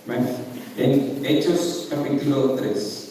Bueno, en Hechos capítulo 3.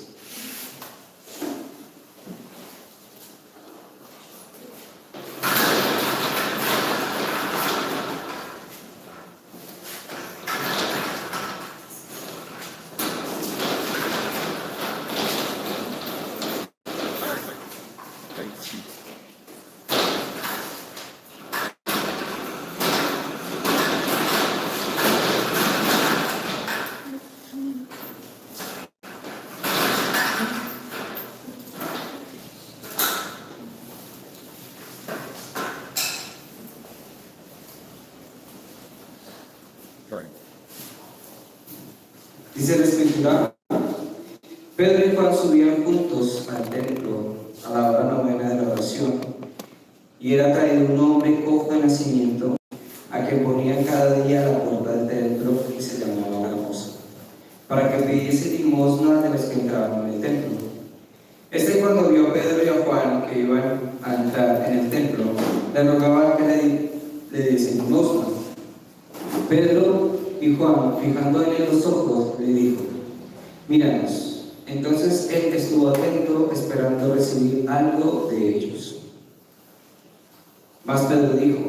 Dice la escritura: Pedro y Juan subían juntos al templo a la hora novena de la oración, y era traído un hombre cojo de nacimiento, a que ponían cada día a la puerta del templo, y se llamaba Hermoso, para que pidiese limosna de los que entraban en el templo. Este, cuando vio a Pedro y a Juan que iban a entrar en el templo, le rogaba que le diese limosna. Pedro y Juan, fijando en él los ojos, le dijo: míranos. Entonces él estuvo atento, esperando recibir algo de ellos. Mas Pedro dijo: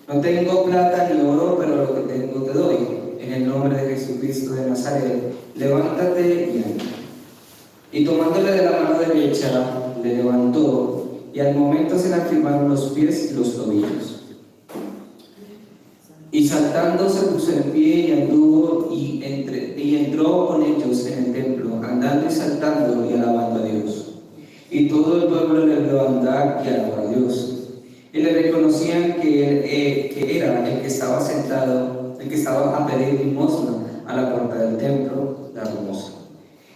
no tengo plata ni oro, pero lo que tengo te doy. En el nombre de Jesucristo de Nazaret, levántate y anda. Y tomándole de la mano derecha, le levantó, y al momento se le afirmaron los pies y los tobillos. Y saltando se puso en pie y anduvo y entró con ellos en el templo, andando y saltando y alabando a Dios. Y todo el pueblo le vio andar y alabar a Dios. Y le reconocían que era el que estaba sentado, el que estaba a pedir limosna a la puerta del templo, la Hermosa.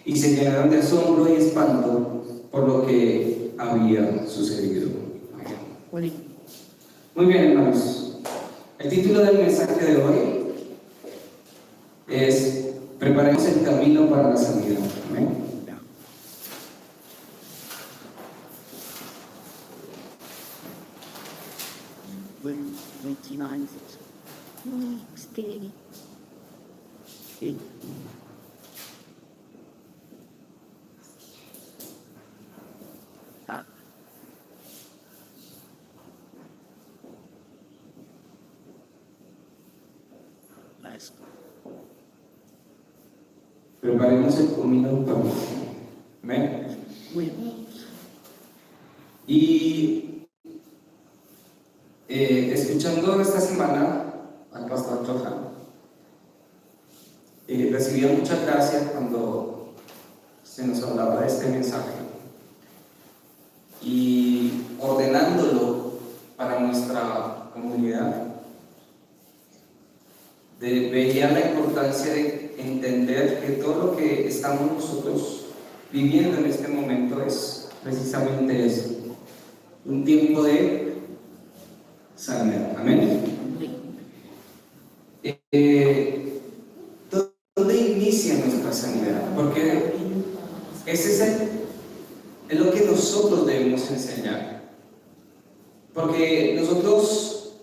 Y se llenaron de asombro y espanto por lo que había sucedido. Muy bien, hermanos. El título del mensaje de hoy es: preparemos el camino para la sanidad. ¿Amén? Preparemos el camino para la sanidad. ¿Amén? Y escuchando esta semana al pastor Johan, recibía mucha gracia cuando se nos hablaba de este mensaje, y ordenándolo para nuestra comunidad, veía la importancia de entender que todo lo que estamos nosotros viviendo en este momento es precisamente eso, un tiempo de sanidad. Amén. ¿Dónde inicia nuestra sanidad? Porque ese es lo que nosotros debemos enseñar. Porque nosotros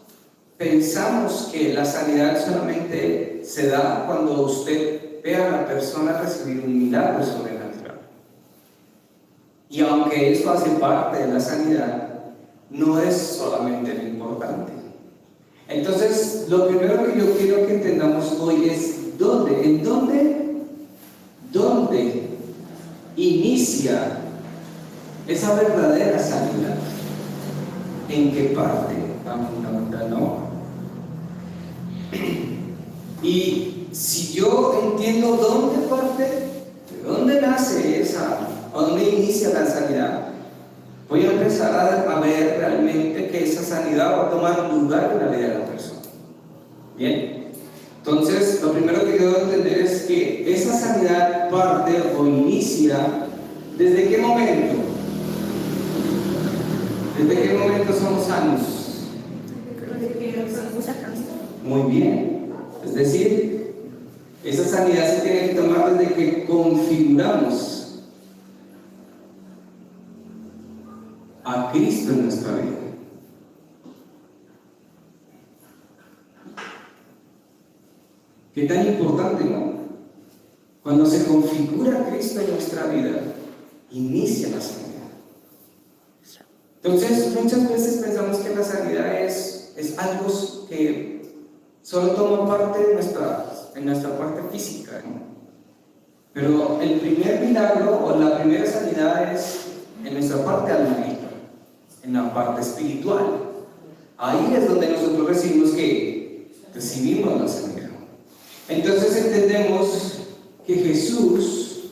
pensamos que la sanidad solamente se da cuando usted ve a la persona recibir un milagro sobrenatural. Y aunque eso hace parte de la sanidad, no es solamente lo importante. Entonces, lo primero que yo quiero que entendamos hoy es ¿dónde inicia esa verdadera sanidad? ¿En qué parte? Fundamental, ¿no? Y si yo entiendo dónde parte, de dónde nace o dónde inicia la sanidad, voy a empezar a ver realmente que esa sanidad va a tomar lugar en la vida de la persona. Bien, entonces lo primero que debo entender es que esa sanidad parte o inicia ¿desde qué momento? ¿Desde qué momento somos sanos? Muy bien, es decir, esa sanidad se tiene que tomar desde que configuramos a Cristo en nuestra vida. Qué tan importante, ¿no? Cuando se configura Cristo en nuestra vida, inicia la sanidad. Entonces, muchas veces pensamos que la sanidad es algo que solo toma parte de nuestra parte física, ¿no? Pero el primer milagro o la primera sanidad es en nuestra parte almática, en la parte espiritual. Ahí es donde nosotros recibimos la sanidad. Entonces entendemos que Jesús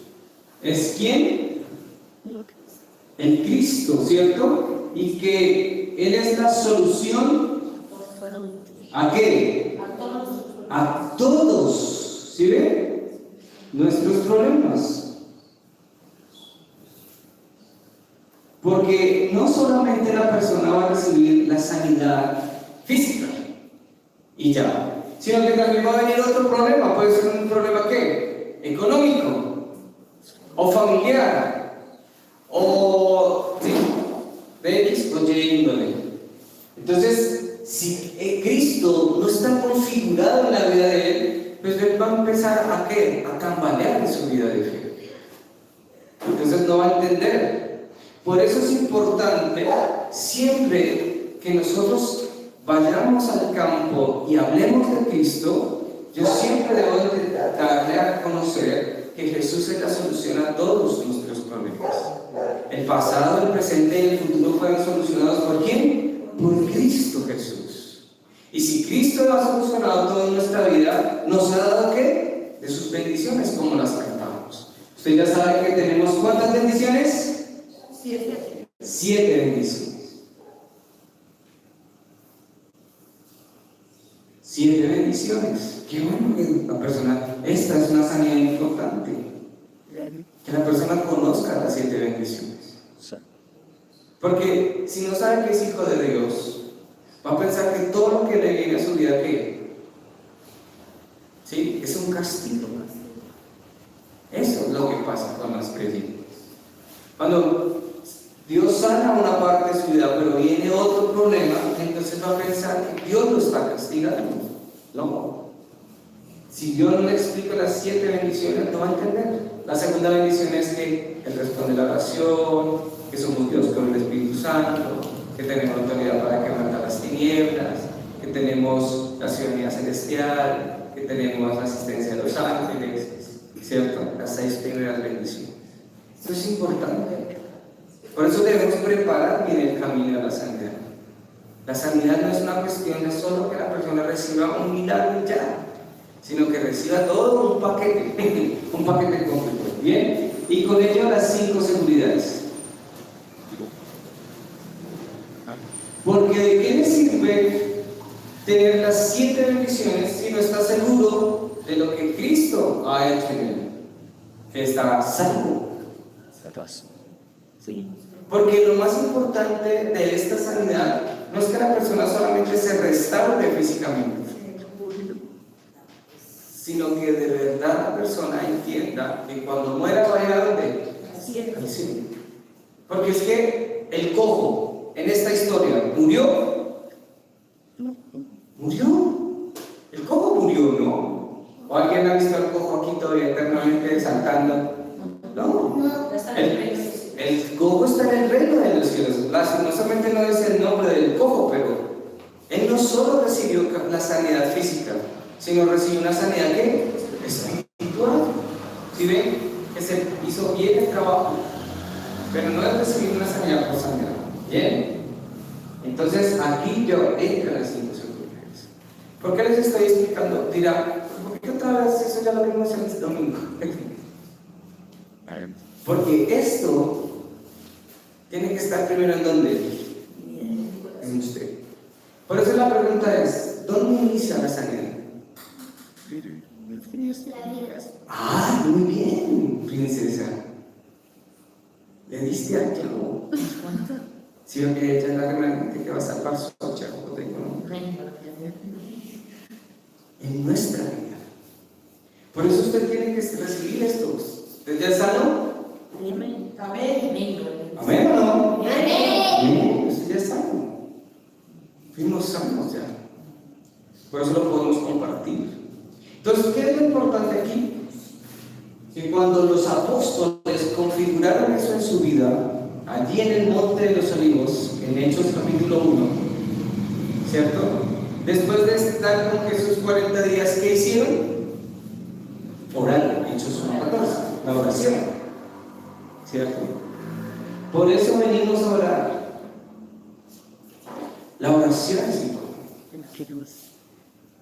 es ¿quién? El Cristo, ¿cierto? Y que Él es la solución. ¿A qué? A todos, ¿sí ven? Nuestros problemas. Porque no solamente la persona va a recibir la sanidad física y ya, sino que también va a venir otro problema. Puede ser un problema ¿qué? Económico o familiar o ¿sí? de X o Y índole. Entonces, si Cristo no está configurado en la vida de él, pues él va a empezar a ¿qué? A tambalear en su vida de fe. Entonces no va a entender. Por eso es importante siempre que nosotros vayamos al campo y hablemos de Cristo, yo siempre debo darle a conocer que Jesús es la solución a todos nuestros problemas. El pasado, el presente y el futuro fueron solucionados ¿por quién? Por Cristo Jesús. Y si Cristo ha solucionado toda nuestra vida, ¿nos ha dado qué? De sus bendiciones, como las cantamos. Usted ya sabe que tenemos ¿cuántas bendiciones? 7 bendiciones. 7 bendiciones. Qué bueno que la persona, esta es una sanidad importante. Que la persona conozca las 7 bendiciones. Porque si no sabe que es hijo de Dios, va a pensar que todo lo que le viene a su vida, ¿qué? ¿Sí? Es un castigo. Eso es lo que pasa con las creyentes. Cuando Dios sana una parte de su vida, pero viene otro problema, entonces va a pensar que Dios lo está castigando. No. Si Dios no le explica las 7 bendiciones, no va a entender. La segunda bendición es que Él responde la oración, que somos Dios con el Espíritu Santo, que tenemos autoridad para quebrantar las tinieblas, que tenemos la ciudadanía celestial, que tenemos la asistencia de los ángeles, ¿cierto? Las 6 primeras bendiciones. Esto es importante. Por eso debemos preparar bien el camino a la sanidad. La sanidad no es una cuestión de solo que la persona reciba un milagro y ya, sino que reciba todo un paquete completo. Bien, y con ello las 5 seguridades. Porque ¿de qué le sirve tener las 7 bendiciones si no está seguro de lo que Cristo ha hecho en él? Que está salvo. Porque lo más importante de esta sanidad no es que la persona solamente se restaure físicamente, sino que de verdad la persona entienda que cuando muera va a ir a ¿dónde? Al cielo. Porque es que el cojo en esta historia murió. El cojo murió, ¿no? ¿O alguien ha visto al cojo aquí todavía eternamente saltando? No. El cojo está en el reino de los cielos. Lastimosamente no es el nombre del cojo, pero él no solo recibió la sanidad física, sino recibió una sanidad ¿qué? Espiritual. ¿Sí ven? Que se hizo bien el trabajo, pero no es recibir una sanidad por sanidad. ¿Bien? Entonces aquí yo entro en las 5 seguridades. ¿Por qué les estoy explicando? Dirá, ¿por qué otra vez eso ya lo vimos el domingo? Porque esto tiene que estar primero en ¿dónde? En usted. Por eso la pregunta es, ¿dónde inicia la sanidad? Ah, muy bien, princesa. Le diste al clavo. Sí, ok, ella es la remanente que va a salvar su chavo de economía. En nuestra vida. Por eso usted tiene que recibir estos. ¿Usted ya es sano? Amén. ¿Amén o no? Amén. Usted ya es sano. Fuimos sanos ya. Por eso lo podemos compartir. Entonces, ¿qué es lo importante aquí? cuando los apóstoles configuraron eso en su vida, allí en el Monte de los Olivos, en Hechos capítulo 1, ¿cierto? Después de estar con Jesús 40 días, ¿qué hicieron? Orar, Hechos 1:14, la oración, ¿cierto? Por eso venimos a orar. La oración es importante.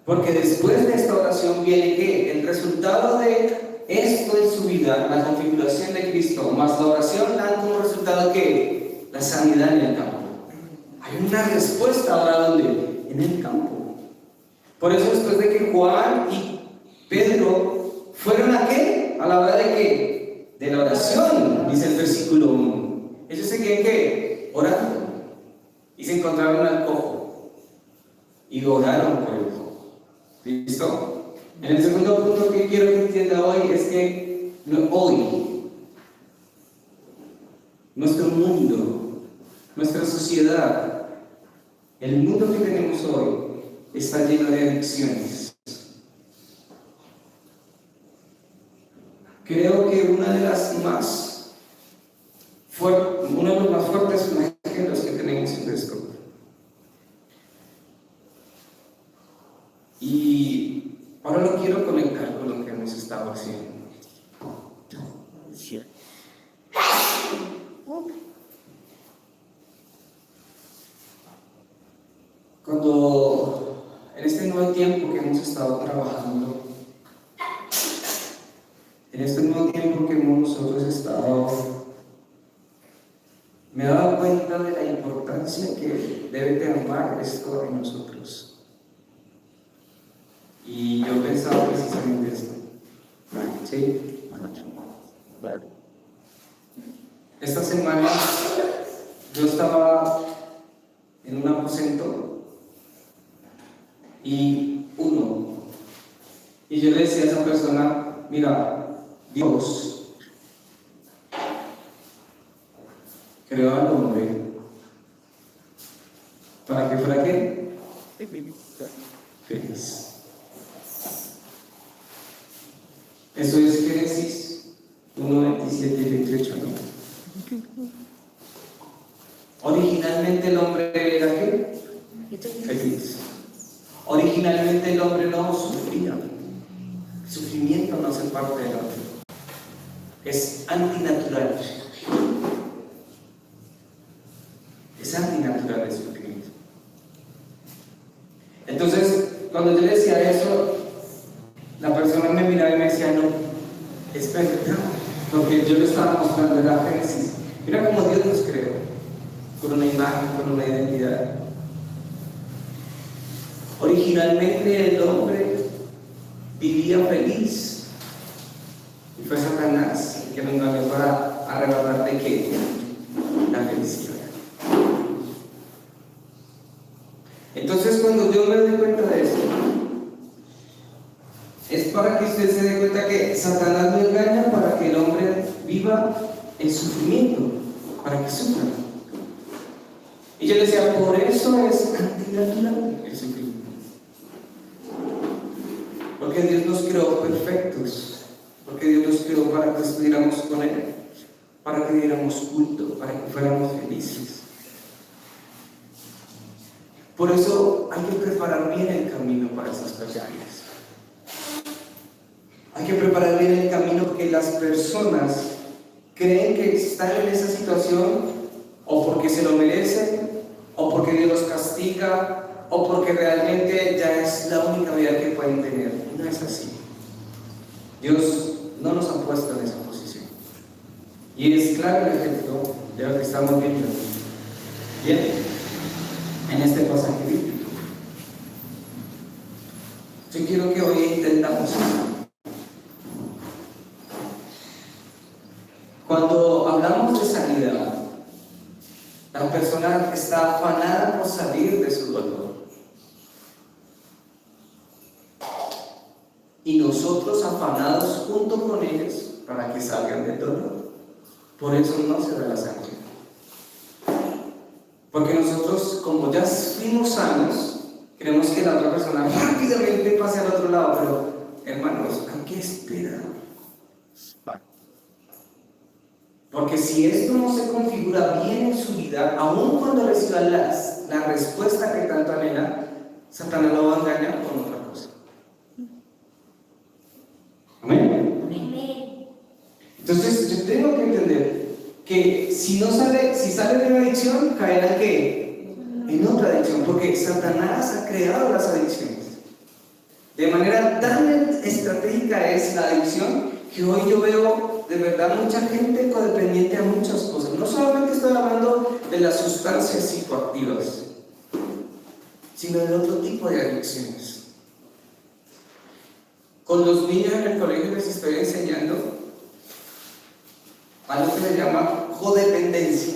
Porque después de esta oración viene que el resultado de esto en su vida, la configuración de Cristo, más la oración dan como resultado que la sanidad en el campo. Hay una respuesta ahora ¿dónde? En el campo. Por eso después de que Juan y Pedro fueron a qué? A la hora de qué? De la oración, dice el versículo 1. Ellos se quedan ¿qué? Orando. Y se encontraron al cojo. Y oraron por el cojo. ¿Listo? En el segundo punto que quiero que entienda hoy es que hoy nuestro mundo, nuestra sociedad, el mundo que tenemos hoy está lleno de adicciones. Creo que uno de los más fuertes ejemplos que tenemos es esto. Y ahora lo quiero conectar con lo que hemos estado haciendo. Cuando en este nuevo tiempo que hemos estado trabajando, en este nuevo tiempo que nosotros estado, me he dado cuenta de la importancia que debe de amar esto en nosotros. Y yo pensaba precisamente esto. ¿Sí? Esta semana yo estaba en un aposento y yo le decía a esa persona, mira, Dios creó al hombre para que fuera ¿qué? Feliz. Eso es Génesis 1:27 y 28, ¿no? Originalmente el hombre era ¿qué? Feliz. Originalmente el hombre no sufría. El sufrimiento no hace parte del hombre. Es antinatural. Es antinatural el sufrimiento. Entonces, cuando yo le decía eso, la persona me miraba y me decía, no, espera, lo que yo le estaba mostrando era Génesis. Mira cómo Dios nos creó, con una imagen, con una identidad. Originalmente el hombre vivía feliz, y fue Satanás el que lo engañó para arrebatar de qué? La felicidad. Entonces, cuando yo me doy cuenta de esto, es para que usted se dé cuenta que Satanás lo engaña para que el hombre viva el sufrimiento, para que sufra. Y yo le decía, por eso es antinatural el sufrimiento. Porque Dios nos creó perfectos, porque Dios nos creó para que estuviéramos con Él, para que diéramos culto, para que fuéramos felices. Por eso hay que preparar bien el camino para esas personas. Hay que preparar bien el camino porque las personas creen que están en esa situación o porque se lo merecen, o porque Dios los castiga, o porque realmente ya es la única vida que pueden tener. No es así. Dios no nos ha puesto en esa posición. Y es claro el ejemplo de lo que estamos viendo aquí. Bien, en este pasaje bíblico. Yo quiero que hoy entendamos eso. Cuando hablamos de sanidad, la persona está afanada por salir de su dolor. Y nosotros afanados junto con ellos para que salgan del dolor. Por eso no se da la sanidad. Porque nosotros, como ya fuimos sanos, queremos que la otra persona rápidamente pase al otro lado. Pero, hermanos, ¿a qué esperan? Porque si esto no se configura bien en su vida, aun cuando reciba la respuesta que tanto anhela, Satanás lo va a engañar con otra cosa. Amén. Entonces yo tengo que entender que si sale de una adicción, caerá en ¿qué? En otra adicción, porque Satanás ha creado las adicciones. De manera tan estratégica es la adicción que hoy yo veo de verdad mucha gente codependiente a muchas cosas. No solamente estoy hablando de las sustancias psicoactivas, sino de otro tipo de adicciones. Con los niños en el colegio les estoy enseñando algo que se llama codependencia,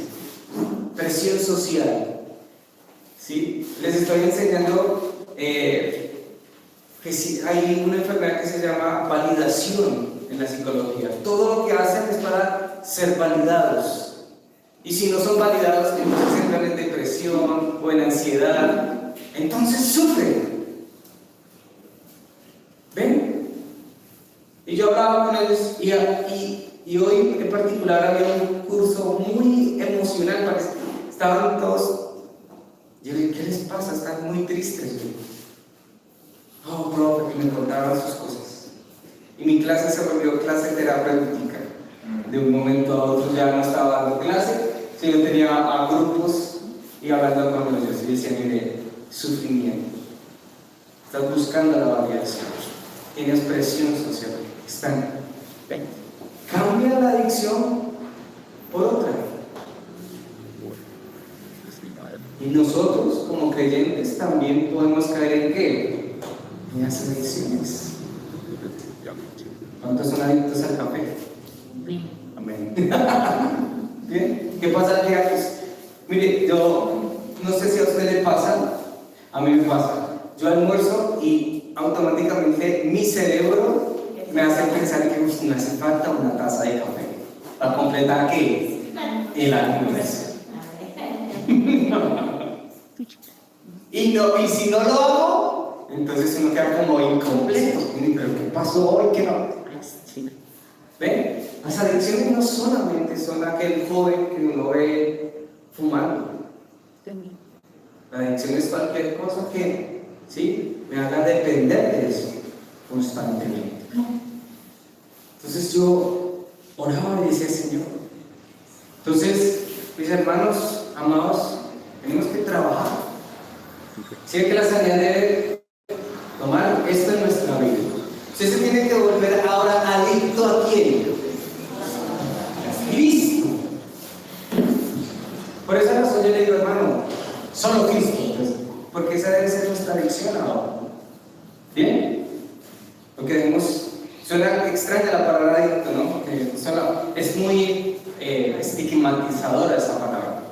presión social. ¿Sí? Les estoy enseñando que si hay una enfermedad que se llama validación en la psicología. Todo lo que hacen es para ser validados. Y si no son validados, entonces entran en depresión o en ansiedad. Entonces sufren. ¿Ven? Y yo hablaba con ellos y hoy en particular había un curso muy emocional para que estaban todos. Yo le dije, ¿qué les pasa? Están muy tristes. Oh, profe, que me contaban sus cosas. Y mi clase se volvió clase terapéutica. De un momento a otro ya no estaba dando clase, sino tenía a grupos y hablando con ellos. Y decía, mire, sufrimiento. Estás buscando la validación. Tienes presión social. Cambia la adicción por otra. Y nosotros, como creyentes, también podemos caer en ¿qué? En las adicciones. ¿Cuántos son adictos al café? Amén. ¿Bien? ¿Qué pasa al día? Pues, mire, yo no sé si a usted le pasa, a mí me pasa. Yo almuerzo y automáticamente mi cerebro me hace pensar que me hace falta una taza de café para completar ¿qué? El almuerzo. Y si no lo hago, entonces uno queda como incompleto. ¿Pero qué pasó hoy? ¿Qué no? ¿Ven? Las adicciones no solamente son aquel joven que uno ve fumando. La adicción es cualquier cosa que ¿sí? Me haga depender de eso constantemente. Entonces yo oraba y decía, Señor. Entonces, mis hermanos amados, tenemos que trabajar. Si es que la sanidad debe tomar esto en nuestra vida. Usted se tiene que volver ahora adicto a quién? A Cristo. Por esa razón yo le digo, hermano, solo Cristo. Porque esa debe ser nuestra adicción ahora. ¿Bien? Porque debemos, suena extraña la palabra adicto, ¿no? Porque es muy estigmatizadora esa palabra.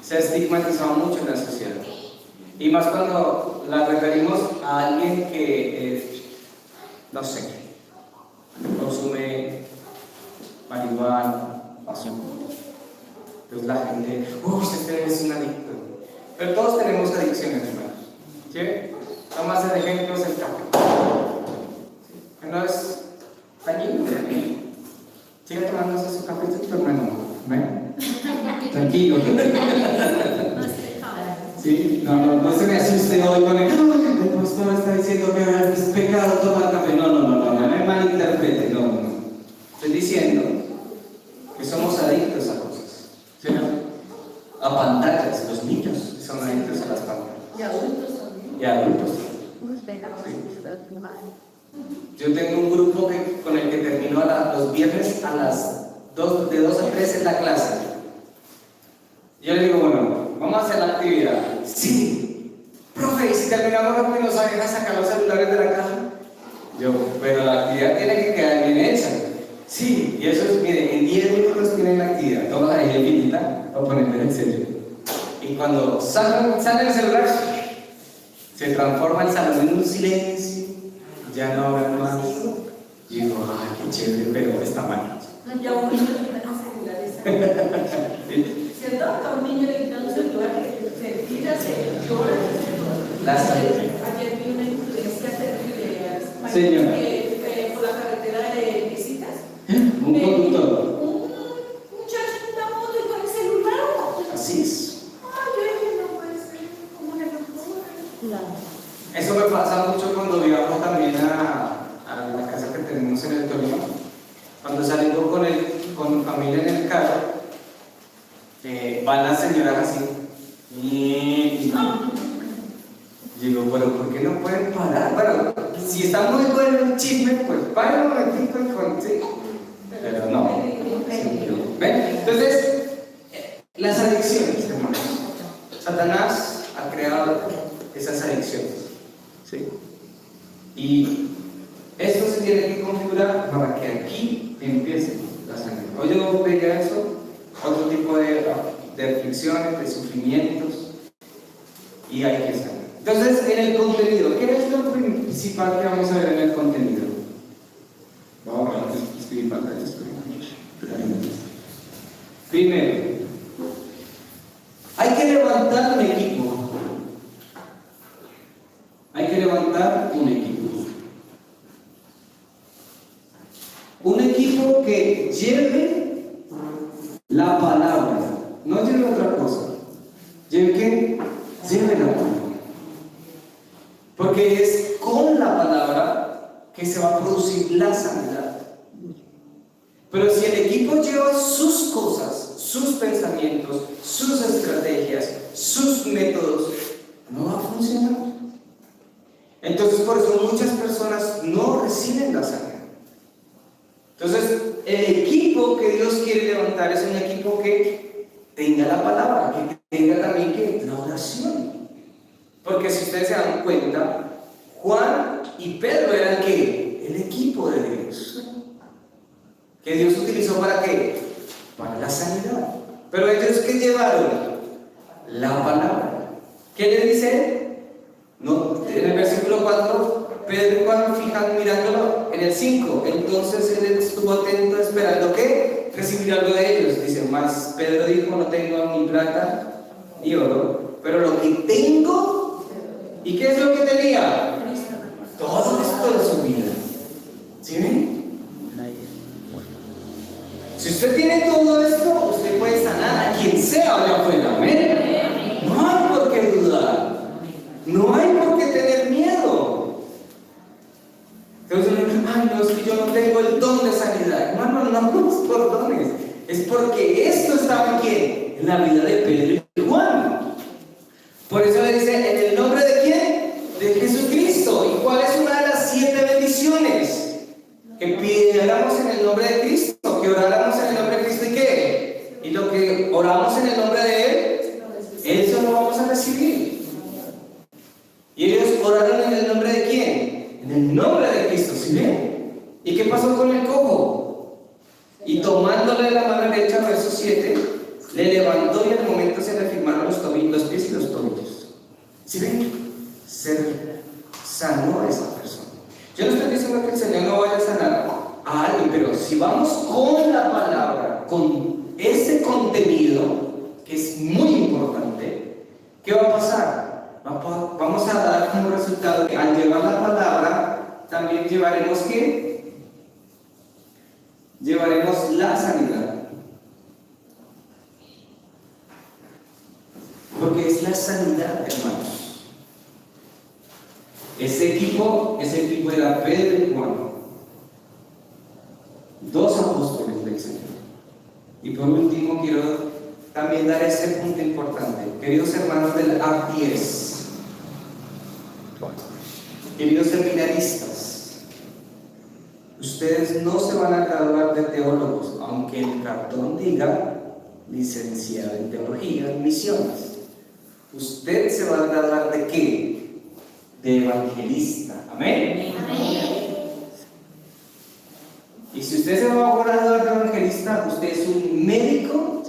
Se ha estigmatizado mucho en la sociedad. Y más cuando la referimos a alguien que, no sé, consume marihuana, pues la gente, usted es un adicto. Pero todos tenemos adicciones, hermanos. ¿Sí? Vamos a hacer ejemplos el café. Que no es dañino. Siga tomándose su cafecito, hermano. ¿Ven? Tranquilo. ¿Sí? No se me asuste hoy con el pastor está diciendo que es pecado tomar café. No me malinterprete. No. Estoy diciendo que somos adictos a cosas. ¿Sí? A pantallas. Los niños son adictos a las pantallas. Y adultos también. Y adultos. Sí. Yo tengo un grupo con el que termino los viernes a las 2, de 2 a 3 en la clase. Yo le digo, bueno, vamos a hacer la actividad. Sí. Profe, ¿y si terminamos rápido nos deja sacar los celulares de la caja? Yo, pero la actividad tiene que quedar bien hecha. Sí, y eso es, miren, en 10 minutos tienen la actividad. Toma ahí el pinita para ponerme en serio. Y cuando sale el celular, se transforma el salón en un silencio. Ya no hablan más. Y digo, ay, qué chévere, pero está mal. Ya un niño le quitan celulares. ¿Cierto? A un niño le quitan un celular, se tira, se llora, Ayer vi una influencia terrible. Señora. Por la carretera de visitas. Un conductor. tenemos en el Tolima. Cuando salimos con familia en el carro, van las señoras así. Y digo, pero ¿por qué no pueden parar? Bueno, si está muy bueno el chisme, pues paren un momentito y sí. Pero no. ¿Ven? Entonces, las adicciones, hermanos. Satanás ha creado esas adicciones. ¿Sí? Y esto se tiene que configurar para que aquí empiece la sangre. Hoy yo veía eso, otro tipo de aflicciones, de sufrimientos, y hay que sanar. Entonces, en el contenido, ¿qué es lo principal que vamos a ver en el contenido? Vamos a ver, estoy en pantalla, Primero, hay que levantar un equipo. Hay que levantar un equipo. Un equipo que lleve la palabra, no lleve otra cosa. ¿Lleve qué? Lleve la palabra. Porque es con la palabra que se va a producir la sanidad. Pero si el equipo lleva sus cosas, sus pensamientos, sus estrategias, sus métodos, no va a funcionar. Entonces, por eso muchas personas no reciben la sanidad. Entonces, el equipo que Dios quiere levantar es un equipo que tenga la palabra, que tenga también que la oración. Porque si ustedes se dan cuenta, Juan y Pedro eran ¿qué? El equipo de Dios. Que Dios utilizó ¿para qué? Para la sanidad. Pero ellos ¿qué llevaron? La palabra. ¿Qué le dice? No, en el versículo 4, Pedro y Juan fijan mirándolo en el 5. Entonces él estuvo atento esperando que recibir algo de ellos. Dice, más Pedro dijo, no tengo ni plata ni oro, pero lo que tengo, ¿y qué es lo que tenía? Todo esto de su vida. ¿Sí ven? Si usted tiene todo esto, usted puede sanar a quien sea allá afuera. ¿Amén? No hay por qué dudar. No hay por qué tener miedo. Entonces uno dice, ay, no, es que yo no tengo el don de sanidad. Hermano, no es por dones. Es porque esto estaba en ¿quién? En la vida de Pedro y Juan. Por eso le dice, ¿en el nombre de quién? De Jesucristo. ¿Y cuál es una de las 7 bendiciones? Que pidiéramos en el nombre de Cristo, que oráramos en el nombre de Cristo. ¿Y qué? Y lo que oramos en el nombre de Él, eso lo vamos a recibir. Y ellos oraron en el nombre de quién? En el nombre de Cristo, ¿sí ven? ¿Y qué pasó con el cojo? Y tomándole la mano derecha, verso 7, le levantó y al momento se le firmaron los pies y los tobillos. ¿Sí ven? Se sanó a esa persona. Yo no estoy diciendo que el Señor no vaya a sanar a alguien, pero si vamos con la palabra, con ese contenido, que es muy importante, ¿qué va a pasar? Vamos a dar como resultado que al llevar la palabra, también llevaremos ¿qué? Llevaremos la sanidad. Porque es la sanidad, hermanos. Ese equipo era Pedro y Juan, 2 apóstoles del Señor. Y por último quiero también dar este punto importante. Queridos hermanos del A10, queridos seminaristas, ustedes no se van a graduar de teólogos, aunque el cartón diga licenciado en teología y misiones. Usted se va a graduar ¿de qué? De evangelista. ¿Amén? Amén. Y si usted se va a graduar de evangelista, usted es un médico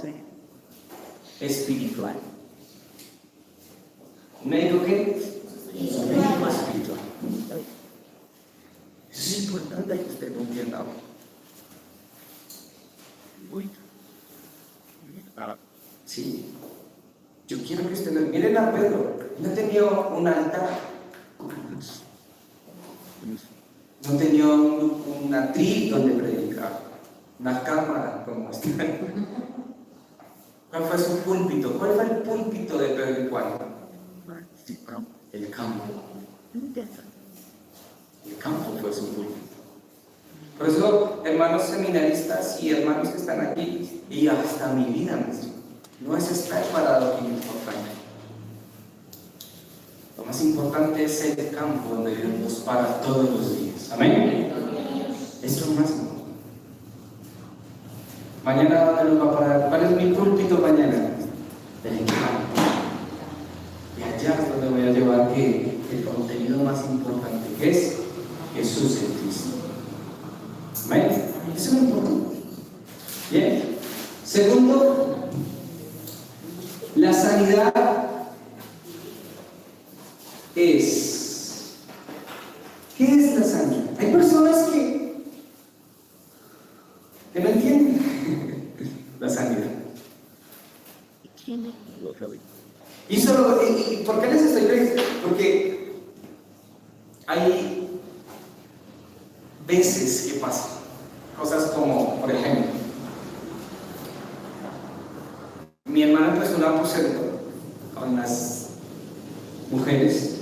espiritual. ¿Un médico qué? Un médico espiritual. Eso es importante que usted lo entienda. Sí. Yo quiero que ustedes miren a Pedro. No tenía un altar. No tenía un atril donde predicar, una cámara como esta. ¿Cuál fue su púlpito? ¿Cuál fue el púlpito de Pedro y Juan? El campo. El campo fue su púlpito. eso, hermanos seminaristas y hermanos que están aquí, y hasta mi vida misma, no es estar parado aquí importante. Lo más importante es el campo donde Dios nos para todos los días. Amén. Eso es lo más importante. Mañana, ¿dónde nos va a parar? ¿Cuál es mi púlpito mañana? Del campo. Y allá es donde voy a llevar el contenido más importante, que es Jesús en Cristo. Amén. Eso es lo importante. Bien. Segundo, la sanidad es. ¿Qué es la sanidad? Hay personas que no entienden la sanidad. ¿Y por qué les estoy diciendo? Porque hay veces que pasan cosas como, por ejemplo, mi hermana empezó un aposento con las mujeres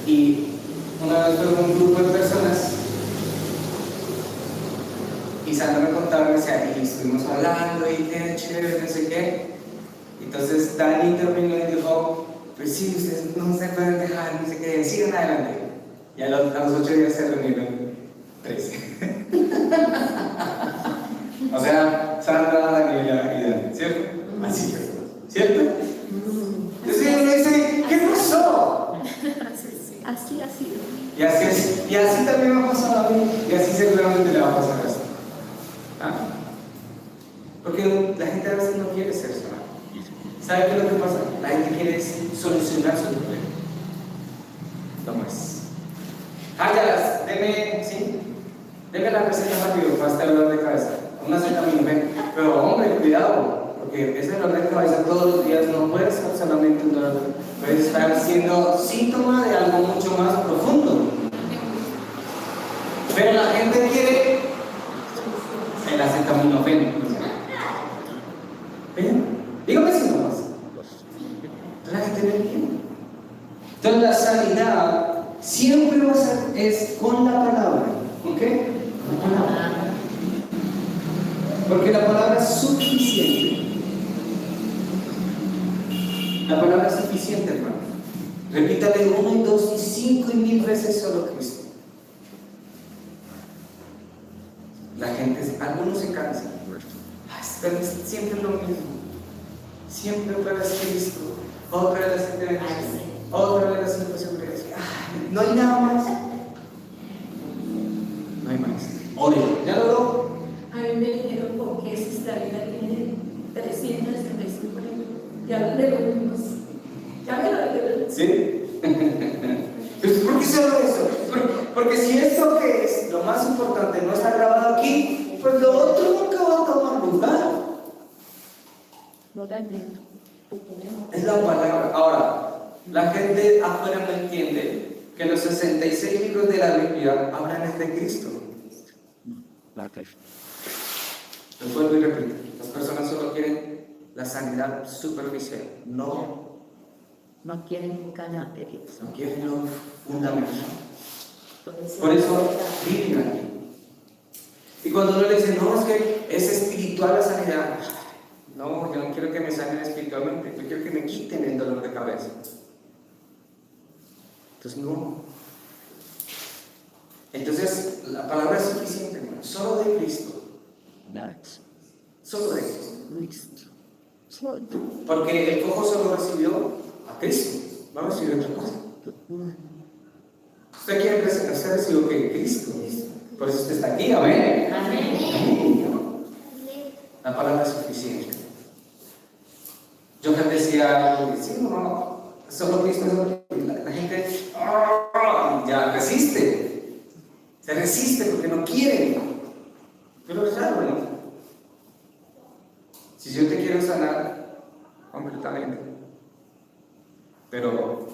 y una vez fue un grupo de personas y Sandra me contaba, me decía, y estuvimos hablando y qué chévere, no sé qué. Entonces Dani intervino y dijo, pues sí, ustedes no se pueden dejar, no sé qué, sigan adelante. Y a los 8 días se reunieron 3. O sea, Sandra, Daniela y Dani, ¿cierto? Así fue, ¿cierto? Entonces uno dice, ¿qué pasó? Así ha sido. Y así también me ha pasado a mí, y así seguramente le va a pasar a esto. ¿Ah? Porque la gente a veces no quiere ser sana. ¿Sabe qué es lo que pasa? La gente quiere solucionar su problema. No más. Ya, deme la receta rápido para este dolor de cabeza. Una acetaminofén. Pero hombre, cuidado, porque ese dolor de cabeza todos los días no puede ser solamente un dolor. Puede estar siendo síntoma de algo mucho más profundo. Pero la gente quiere el acetaminofén. ¿Ven? Dígame si no más. La gente no entiende. Entonces la sanidad siempre va a ser es con la palabra. ¿Ok? Con la palabra. Porque la palabra es suficiente. La palabra es suficiente, hermano. Repítale 1 y 2 y 5 y 1000 veces solo Cristo. La gente, algunos se cansan. Pero siempre es lo mismo. Siempre otra vez Cristo. Otra vez la intervención. Otra vez la situación de Cristo. No hay nada más. No hay más. Ore. ¿Ya lo veo? A mí me dijeron porque esta vida tiene 365 años. Ya lo leímos. Ya me lo leí. ¿Sí? Entonces, ¿por qué se habla de eso? Porque si esto que es lo más importante no está grabado aquí, pues lo otro nunca va a tomar lugar. No da miedo. Es la palabra. Ahora, la gente afuera no entiende que los 66 libros de la Biblia hablan de Cristo. Los vuelvo y repito. Las personas solo quieren la sanidad superficial. No quieren ganar. no quieren lo fundamental. Por eso viven aquí. Y cuando uno le dice, no, es que es espiritual la sanidad. No, yo no quiero que me sanen espiritualmente, yo quiero que me quiten el dolor de cabeza. Entonces, no. Entonces, la palabra es suficiente, hermano. Solo de Cristo. Solo de Cristo. Porque el cojo solo recibió a Cristo, no recibió otra cosa. Usted quiere presentarse, recibió que Cristo. Por eso usted está aquí, amén. Amén. La palabra es suficiente. Yo les decía, sí, no, solo Cristo, la gente ya resiste. Se resiste porque no quiere. Pero es raro, ¿no? Si yo te quiero sanar completamente, pero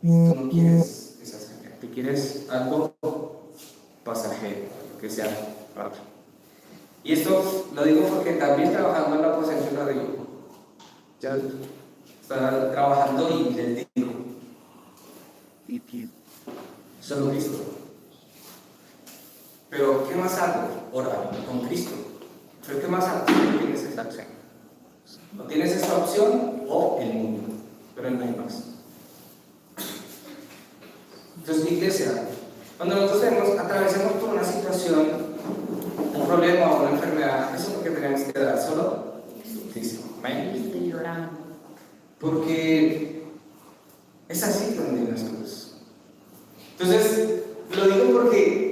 tú no quieres esa sanidad, te quieres algo pasajero, que sea rápido. Y esto lo digo porque también trabajando en la aposento lo digo. Ya está trabajando y les digo, solo Cristo. Pero ¿qué más hago? Orar con Cristo. ¿Pero qué más hago? No tienes esta opción. No tienes esta opción o el mundo, pero no hay más. Entonces, iglesia, cuando nosotros atravesemos por una situación, un problema o una enfermedad, eso es lo que tenemos que dar solo Cristo. Amén. Y llorando. Porque es así donde las cosas. Entonces, lo digo porque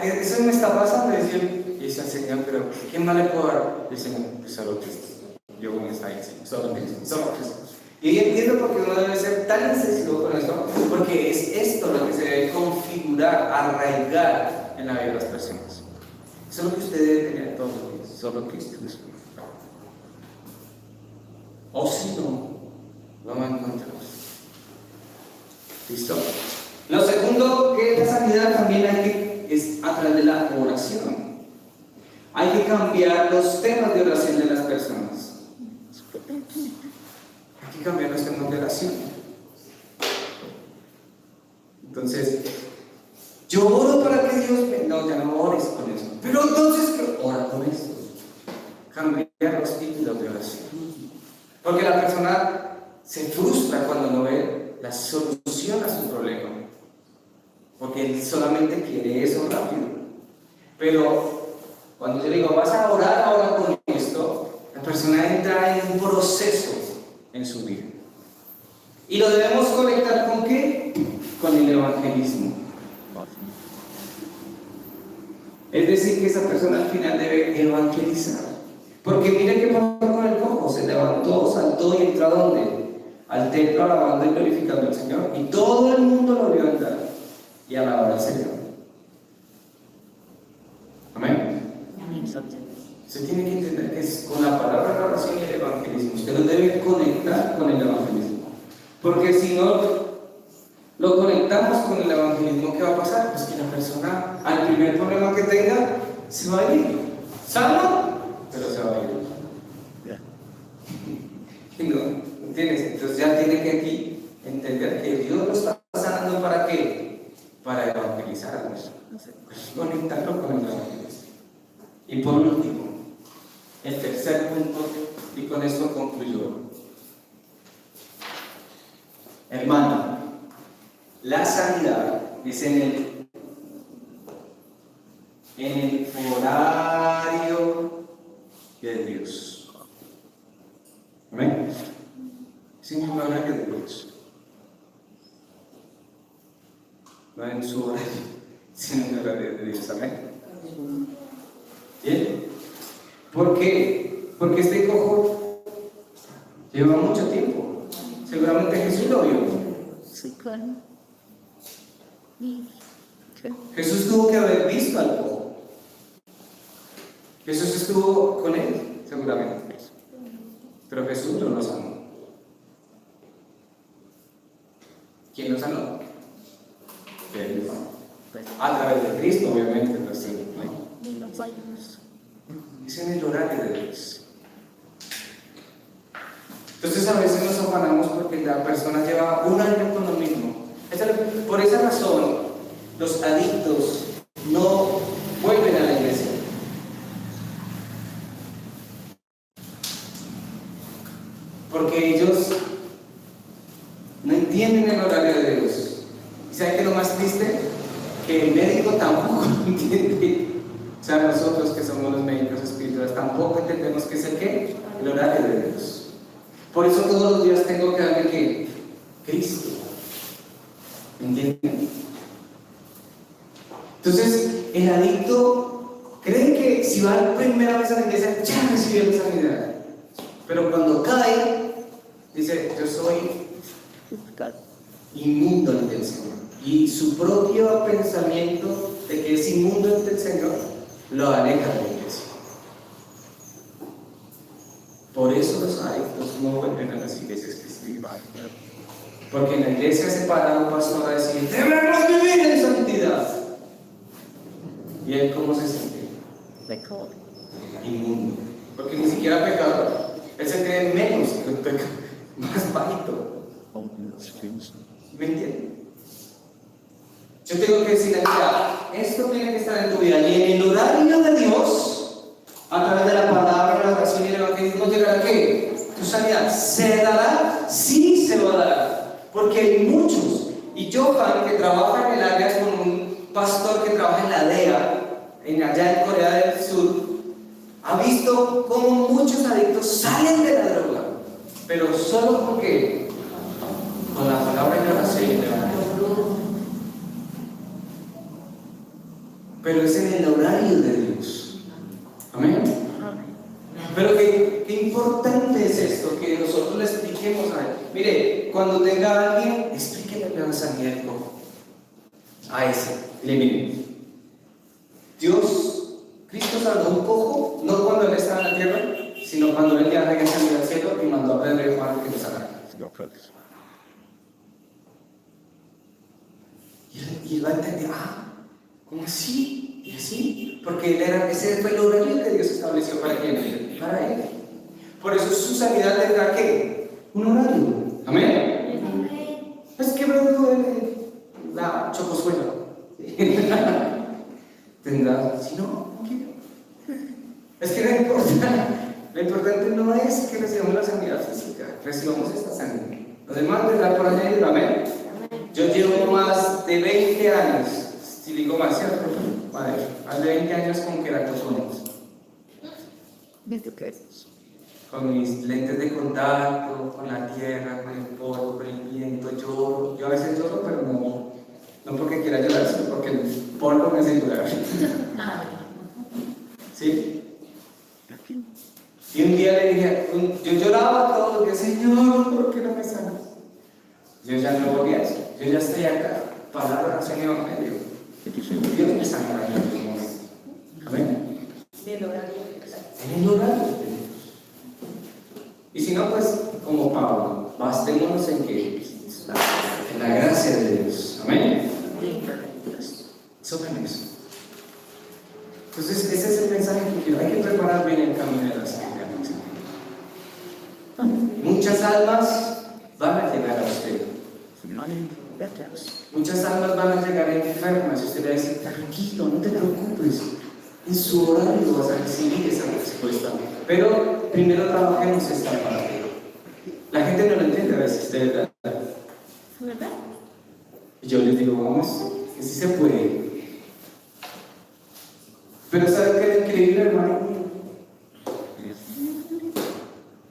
eso me está pasando. Y dice al Señor, pero ¿qué más le puedo dar? Y el Señor, pues solo Cristo. Yo como está ahí, solo Cristo, solo Cristo. Y hoy entiendo por qué uno debe ser tan incisivo con esto, porque es esto lo que se debe configurar, arraigar en la vida de las personas. Eso es lo que usted debe tener todos los días, solo Cristo. O si no, lo va a encontrar. ¿Listo? Lo segundo que es la sanidad también es a través de la oración. Hay que cambiar los temas de oración de las personas. Hay que cambiar los temas de oración. Entonces, yo oro para que Dios me... No, ya no ores con eso. Pero entonces, ¿qué? Ora con esto. Cambiar los títulos de oración. Porque la persona se frustra cuando no ve la solución a su problema. Porque él solamente quiere eso rápido. Pero cuando yo digo, vas a orar ahora con esto, la persona entra en un proceso en su vida. Y lo debemos conectar ¿con qué? Con el evangelismo. Es decir, que esa persona al final debe evangelizar. Porque mire qué pasó con el cojo. Se levantó, saltó y entró ¿a dónde? Al templo, alabando y glorificando al Señor. Y todo el mundo lo vio andar y alabar al Señor. Amén. Usted tiene que entender que es con la palabra de la oración y el evangelismo. Usted lo debe conectar con el evangelismo. Porque si no lo conectamos con el evangelismo, ¿qué va a pasar? Pues que la persona, al primer problema que tenga, se va a ir. ¿Salvo? Pero se va a ir. ¿No? ¿Entiendes? Entonces ya tiene que aquí entender que Dios lo está sanando ¿para qué? Para evangelizar a los. Conectarlo con el evangelismo. Y por último, el tercer punto, y con esto concluyo. Hermano, la sanidad es en el horario de Dios. ¿Amén? Es en el horario de Dios. No en su horario, sino en el horario de Dios. Amén. ¿Bien? ¿Por qué? Porque este cojo lleva mucho tiempo. Seguramente Jesús lo vio. Sí, claro. Jesús tuvo que haber visto al cojo. Jesús estuvo con él, seguramente. Pero Jesús no lo sanó. ¿Quién lo sanó? Él. A través de Cristo, obviamente, pero sí. Es en el horario de Dios. Entonces a veces nos afanamos porque la persona lleva un año con lo mismo. Por esa razón, los adictos no vuelven a la iglesia. Porque ellos no entienden el horario de Dios. ¿Y saben qué es lo más triste? Que el médico tampoco lo entiende. O sea, nosotros que somos los médicos espirituales tampoco entendemos qué es el qué, el horario de Dios. Por eso todos los días tengo que darle que Cristo. ¿Entienden? Entonces, el adicto cree que si va la primera vez a la iglesia ya recibió la sanidad. Pero cuando cae, dice, yo soy inmundo ante el Señor. Y su propio pensamiento de que es inmundo ante el Señor lo aleja de la iglesia. Por eso los adictos no vuelven a las iglesias cristianas. Porque en la iglesia se para un pastor a decir, debemos vivir en santidad. ¿Y él cómo se siente? Pecado. Inmundo. Porque ni siquiera pecador. Él se cree menos que un pecador, más bajito. ¿Me entienden? Yo tengo que decir aquí, esto tiene que estar en tu vida. Y en el horario de Dios, a través de la palabra, la oración y el evangelismo, llegará ¿qué? Tu sanidad. ¿Se dará? Sí se va a dar. Porque hay muchos. Y Johan, que trabaja en el área con un pastor que trabaja en la DEA, allá en Corea del Sur, ha visto cómo muchos adictos salen de la droga. Pero solo porque con la palabra y la oración y el evangelismo. Pero es en el horario de Dios. Amén. Pero qué importante es esto, que nosotros le expliquemos a él. Mire, cuando tenga a alguien, explíquele la sanidad del cojo. A ese, le mire. Cristo salvó un cojo, no cuando él estaba en la tierra, sino cuando él ya había salido al cielo y mandó a Pedro y Juan que lo sacara. Y él va a entender, ¿cómo así? ¿Y así? Porque ese fue el horario que Dios estableció para quién, para él. Por eso su sanidad tendrá ¿qué? Un horario. Amén. Pues que me duele la chocosuela. Tendrá, si no, ¿qué? Es que lo importante no es que recibamos la sanidad física, recibamos esta sanidad. Los demás vendrán por añadir, amén. Yo llevo más de 20 años, si digo más, ¿cierto? Madre, más de 20 años con queratoconos. Con mis lentes de contacto, con la tierra, con el polvo, con el viento, lloro. Yo a veces lloro, pero no porque quiera llorar, sino porque el polvo me hace llorar. ¿Sí? Y un día le dije, yo lloraba todos los días, Señor, ¿por qué no me sanas? Yo ya no volví a eso, yo ya estoy acá, palabra del Señor Evangelio. Dios me sanará en algún momento. Amén. En el horario. Y si no, pues, como Pablo, bastémonos en la gracia de Dios. Amén. Solo en eso. Entonces, ese es el mensaje que quiero. Hay que preparar bien el camino de la sanidad. Muchas almas van a llegar a usted. Muchas almas van a llegar enfermas. Y usted le va a decir, tranquilo, no te preocupes. En su horario vas a recibir esa respuesta. Pero primero trabajemos esta parte. La gente no lo entiende a veces, de verdad. Y yo les digo, vamos, que sí se puede. Pero ¿sabe qué es increíble, hermano?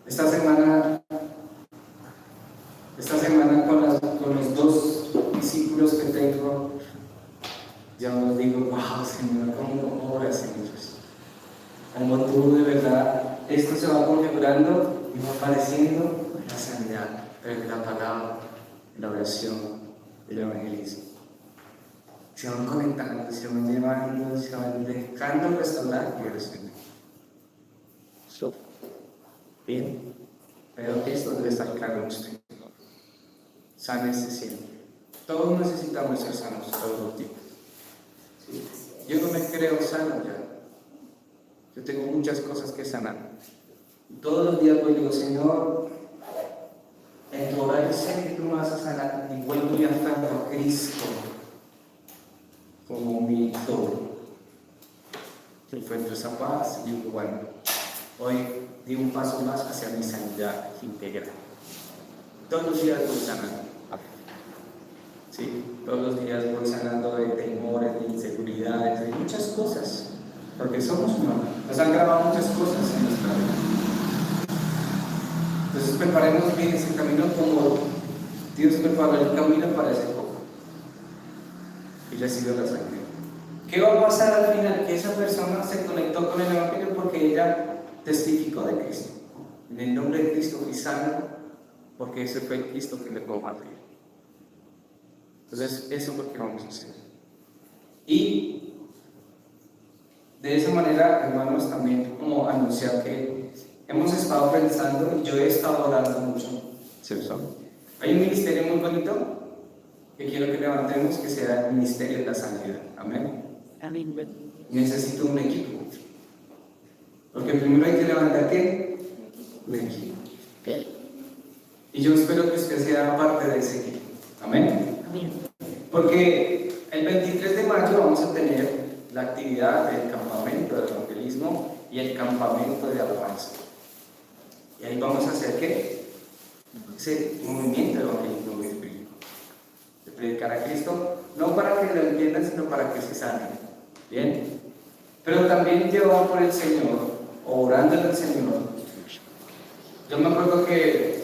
Esta semana con los dos discípulos que tengo, ya os digo, wow, Señor, ¿cómo obras, Señor? Como tú de verdad, esto se va configurando y va apareciendo la sanidad, la palabra, la oración, el evangelismo. Se van conectando, se van llevando, se van dejando restaurar y recibir. Bien, pero esto debe estar claro en usted. Sánese siempre. Todos necesitamos ser sanos, todos los tipos. ¿Sí? Yo no me creo sano ya. Yo tengo muchas cosas que sanar. Y todos los días voy y digo, Señor, en tu horario sé que tú me vas a sanar y vuelvo y aferro a Cristo como mi todo. Encuentro esa paz y digo, bueno, hoy di un paso más hacia mi sanidad integral. Todos los días voy sanando. Sí, todos los días voy sanando de temores, de inseguridades, de muchas cosas. Porque somos humanos. Nos han grabado muchas cosas en nuestra vida. Entonces preparemos bien ese camino como Dios preparó el camino para ese poco. Y recibió la sangre. ¿Qué va a pasar al final? Que esa persona se conectó con el Evangelio porque ella testificó de Cristo. En el nombre de Cristo fui sano, porque ese fue el Cristo que le puedo matar. Entonces, eso es lo que vamos a hacer. Y de esa manera, hermanos, también como anunciar que hemos estado pensando, y yo he estado orando mucho. Hay un ministerio muy bonito que quiero que levantemos, que sea el ministerio de la sanidad. Amén. Necesito un equipo. Porque primero hay que levantar ¿qué? Un equipo. Y yo espero que usted sea parte de ese equipo. Amén. Porque el 23 de mayo vamos a tener actividad del campamento de evangelismo y el campamento de alabanza. Y ahí vamos a hacer ¿qué? Ese movimiento de evangelismo bíblico, de predicar a Cristo, no para que lo entiendan, sino para que se sanen. ¿Bien? Pero también llevado por el Señor, orando al Señor. Yo me acuerdo que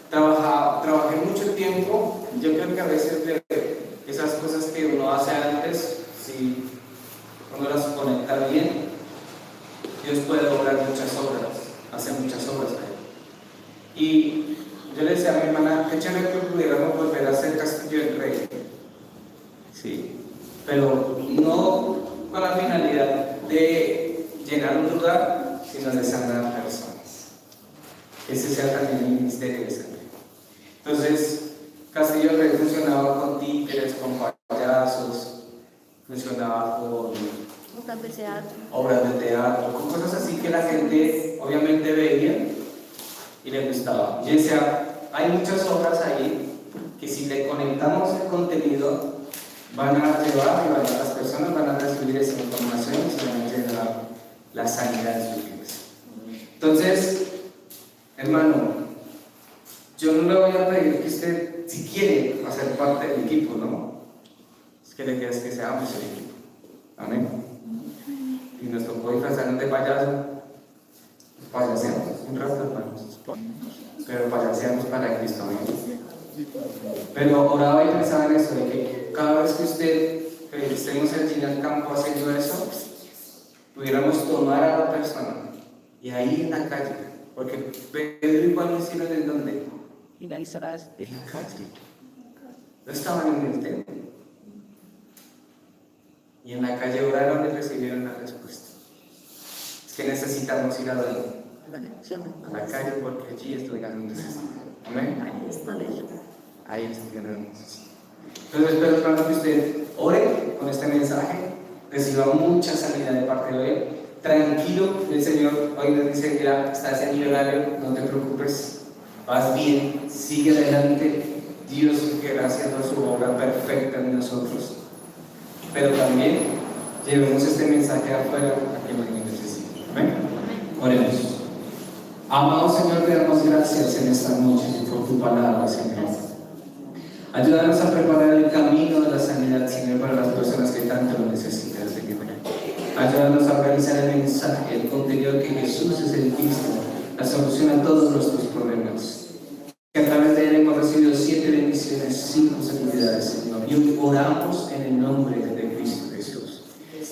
trabajé mucho tiempo. Yo creo que a veces de esas cosas que uno hace antes, si uno las conecta bien, Dios puede obrar muchas obras, hacer muchas obras ahí. Y yo le decía a mi hermana, qué chévere que pudiéramos volver a hacer Castillo del Rey. Sí, pero no con la finalidad de llenar un lugar, sino de sanar personas. Ese sea también el ministerio de sangre. Entonces, Castillo del Rey funcionaba con títeres, con payasos, funcionaba con obras de teatro, con cosas así que la gente obviamente veía y le gustaba. Y decía, hay muchas obras ahí que si le conectamos el contenido, van a llevar y las personas van a recibir esa información y se van a llegar la sanidad de sus vidas. Entonces, hermano, yo no le voy a pedir que usted, si quiere, hacer parte del equipo, ¿no? Es que le quieres que seamos el equipo. Amén. Y nos tocó disfrazarnos de payaso. Payaseamos un rato, hermanos. Pero payaseamos para Cristo, amén. Pero oraba y pensaba en eso, de que cada vez que estemos allí en el campo haciendo eso, pudiéramos tomar a la persona y ahí en la calle, porque Pedro y Juan hicieron en donde en la calle, no estaban en el templo, y en la calle oraron y recibieron la respuesta. Es que necesitamos ir a la calle, porque allí estoy ganando necesidad. Amén. Ahí está ganando necesidad. Entonces espero, hermano, que usted ore con este mensaje, reciba mucha sanidad de parte de él. Tranquilo, el Señor hoy nos dice, mira, estás en mi horario, no te preocupes, vas bien, sigue adelante. Dios, gracias por su obra perfecta en nosotros. Pero también llevemos este mensaje afuera a quien lo necesite. Amén. Oremos. Amado Señor, te damos gracias en esta noche por tu palabra, Señor. Ayúdanos a preparar el camino de la sanidad, Señor, para las personas que tanto lo necesitan, Señor. Ayúdanos a organizar el mensaje, el contenido que Jesús es el Cristo, la solución a todos nuestros problemas. Que a través de él hemos recibido 7 bendiciones, 5 seguridades, Señor. Y hoy oramos en el nombre de Cristo Jesús.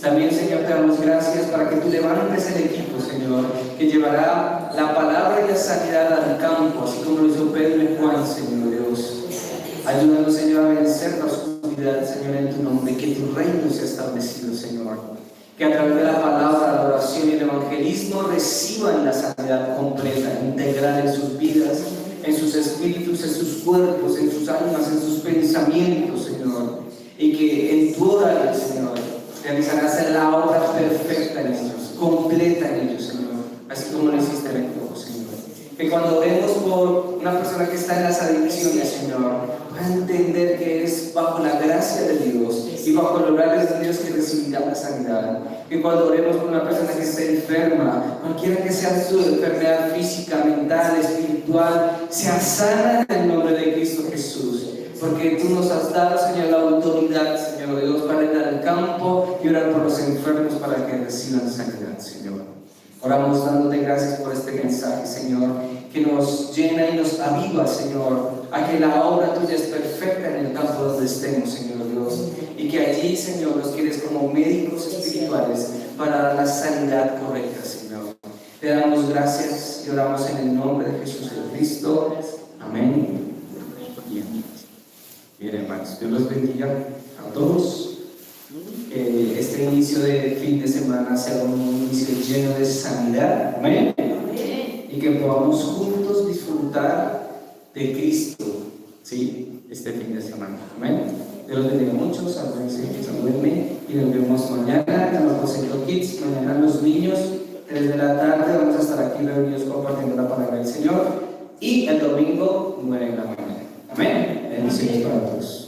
También, Señor, te damos gracias para que tú levantes el equipo, Señor, que llevará la palabra y la sanidad al campo, así como lo hizo Pedro y Juan, Señor Dios. Ayúdanos, Señor, a vencer la oscuridad, Señor, en tu nombre, que tu reino sea establecido, Señor. Que a través de la palabra, la oración y el evangelismo reciban la sanidad completa, integral en sus vidas, en sus espíritus, en sus cuerpos, en sus almas, en sus pensamientos, Señor. Y que en tu horario, Señor, realizarás la obra perfecta en ellos, completa en ellos, Señor, así como lo hiciste en el fuego, Señor. Que cuando oremos por una persona que está en las adicciones, Señor, pueda entender que es bajo la gracia de Dios y bajo el horario de Dios que recibirá la sanidad. Que cuando oremos por una persona que esté enferma, cualquiera que sea su enfermedad física, mental, espiritual, sea sana en el nombre de Cristo Jesús. Porque tú nos has dado, Señor, la autoridad, Señor Dios, para ir al campo y orar por los enfermos para que reciban sanidad, Señor. Oramos dándote gracias por este mensaje, Señor, que nos llena y nos aviva, Señor, a que la obra tuya es perfecta en el campo donde estemos, Señor Dios, y que allí, Señor, nos quieres como médicos espirituales para dar la sanidad correcta, Señor. Te damos gracias y oramos en el nombre de Jesús Cristo. Amén. Bien, hermanos, Dios los bendiga a todos. Que este inicio de fin de semana sea un inicio lleno de sanidad. Amén. Y que podamos juntos disfrutar de Cristo, ¿sí? Este fin de semana. Amén. Dios los bendiga mucho. Salúdenme y nos vemos mañana en los Aposento Kids. Mañana los niños, 3 de la tarde, vamos a estar aquí reunidos compartiendo la palabra del Señor. Y el domingo, 9 de la mañana. Amén. Bendiciones para todos.